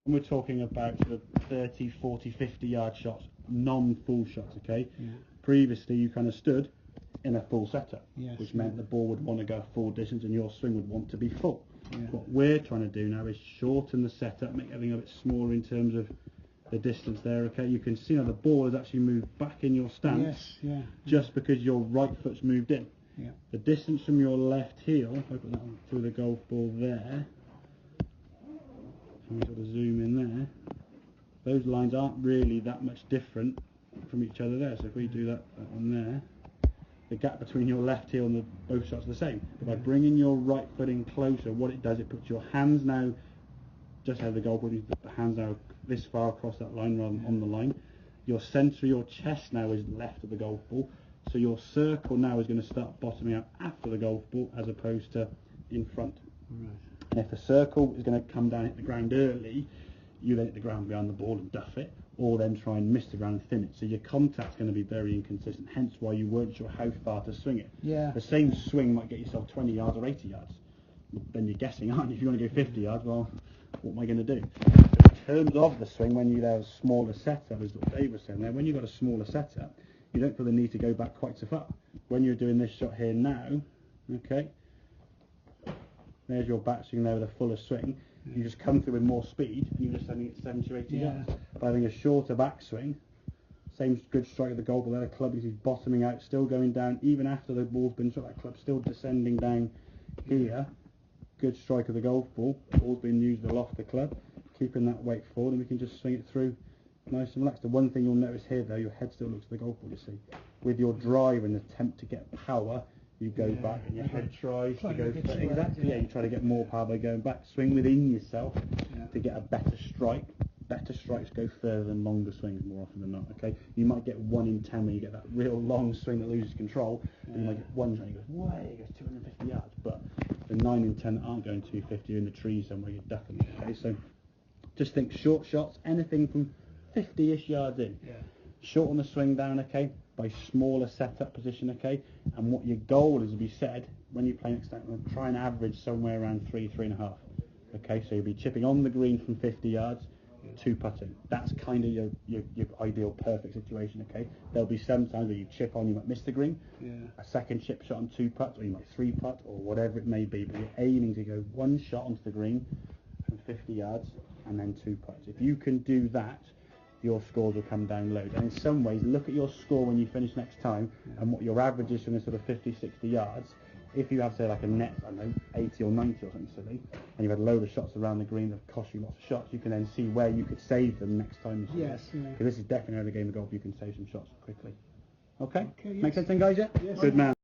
And we're talking about sort of 30, 40, 50 yard shots, non-full shots, okay? Yeah. Previously, you kind of stood in a full setup, Yes, which meant the ball would want to go full distance and your swing would want to be full. Yeah. What we're trying to do now is shorten the setup, make everything a bit smaller in terms of the distance there, okay? You can see now the ball has actually moved back in your stance, just because your right foot's moved in. Yeah. The distance from your left heel, if I put that on through the golf ball there, and we sort of zoom in there, those lines aren't really that much different from each other there. So if we do that one there, the gap between your left heel and both shots are the same. But by bringing your right foot in closer, what it does, it puts your hands now just how the golf ball, the hands now this far across that line rather than on the line. Your centre of your chest now is left of the golf ball, so your circle now is going to start bottoming out after the golf ball as opposed to in front. Right. And if the circle is going to come down, hit the ground early, you then hit the ground behind the ball and duff it, or then try and miss the ground and thin it. So your contact's going to be very inconsistent, hence why you weren't sure how far to swing it. Yeah. The same swing might get yourself 20 yards or 80 yards. Then you're guessing, aren't you? If you want to go 50 yards, well, what am I going to do? In terms of the swing, when you have a smaller setup, as Dave was saying there, when you've got a smaller setup, you don't feel the need to go back quite so far. When you're doing this shot here now, okay, there's your backswing there with a fuller swing. You just come through with more speed, and you're just sending it 70 or 80 yards. By having a shorter backswing, same good strike of the golf ball there, the club is bottoming out, still going down, even after the ball's been shot, that club still descending down here. Good strike of the golf ball, ball's been used aloft the club, keeping that weight forward, and we can just swing it through nice and relaxed. The one thing you'll notice here though, your head still looks at the golf ball, you see. With your drive and attempt to get power, you go back and your head tries to go further. Exactly, you try to get more power by going back. Swing within yourself to get a better strike. Better strikes go further than longer swings more often than not, okay? You might get 1 in 10 when you get that real long swing that loses control, and you might get one and you go, way, it goes 250 yards, but the 9 in 10 that aren't going 250 are in the trees somewhere, you're ducking them, okay? So just think short shots, anything from 50-ish yards in. Shorten the swing down, okay, by smaller setup position, okay? And what your goal is, to be said, when you play next time, try and average somewhere around 3.5. Okay, so you'll be chipping on the green from 50 yards, 2 putting. That's kind of your ideal perfect situation, okay? There'll be some times where you chip on, you might miss the green, a second chip shot on 2 putts, or you might 3 putt, or whatever it may be, but you're aiming to go 1 shot onto the green from 50 yards, and then 2 putts. If you can do that, your scores will come down loads. And in some ways, look at your score when you finish next time, and what your average is from this sort of 50, 60 yards. If you have, say, like a net, I don't know, 80 or 90 or something silly, and you've had a load of shots around the green that cost you lots of shots, you can then see where you could save them next time you see it. Because this is definitely a game of golf you can save some shots quickly. Okay? Make sense then, guys, yeah? Yes. Good man.